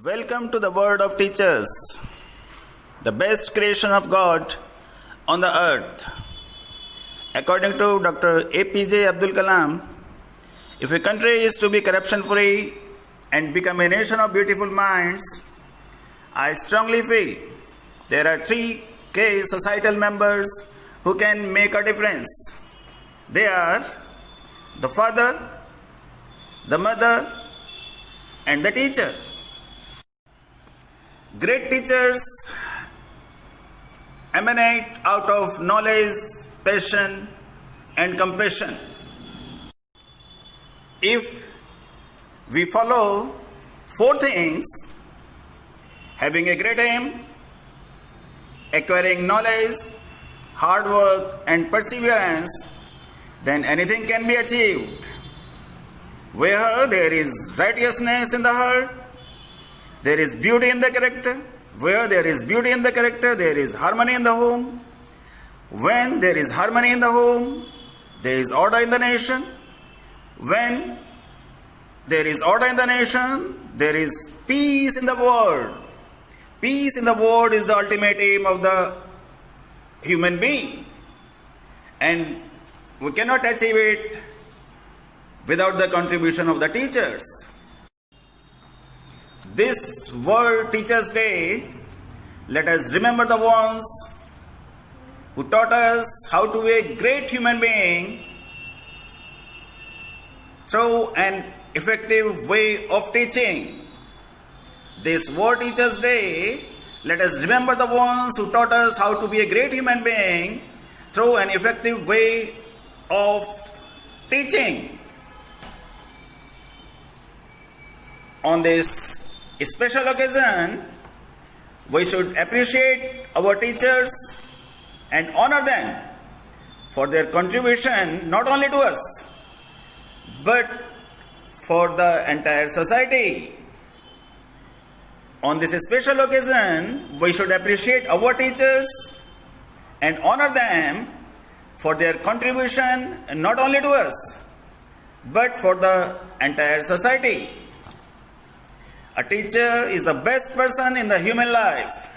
Welcome to the world of teachers, the best creation of God on the earth. According to Dr. APJ Abdul Kalam, if a country is to be corruption free and become a nation of beautiful minds, I strongly feel there are three key societal members who can make a difference. They are the father, the mother, and the teacher. Great teachers emanate out of knowledge, passion, and compassion. If we follow four things: having a great aim, acquiring knowledge, hard work, and perseverance, then anything can be achieved. Where there is righteousness in the heart, there is beauty in the character. Where there is beauty in the character, there is harmony in the home. When there is harmony in the home, there is order in the nation. When there is order in the nation, there is peace in the world. Peace in the world is the ultimate aim of the human being. And we cannot achieve it without the contribution of the teachers. This World Teachers' Day, let us remember the ones who taught us how to be a great human being through an effective way of teaching. This World Teachers' Day, let us remember the ones who taught us how to be a great human being through an effective way of teaching. On this special occasion, we should appreciate our teachers and honor them for their contribution not only to us but for the entire society. On this special occasion, we should appreciate our teachers and honor them for their contribution not only to us but for the entire society. A teacher is the best person in the human life.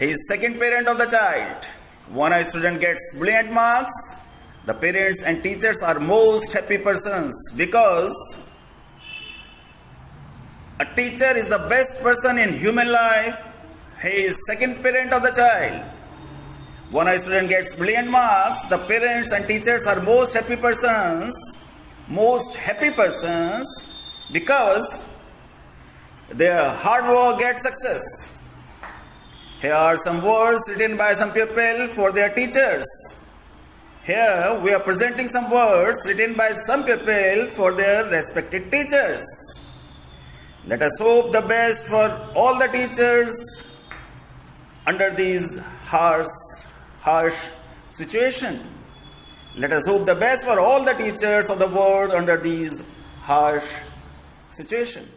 He is second parent of the child. When a student gets brilliant marks, the parents and teachers are most happy persons because a teacher is the best person in human life. He is second parent of the child. When a student gets brilliant marks, the parents and teachers are most happy persons because their hard work gets success. Here are some words written by some people for their teachers. Here we are presenting some words written by some people for their respected teachers. Let us hope the best for all the teachers under these harsh situation. Let us hope the best for all the teachers of the world under these harsh situation.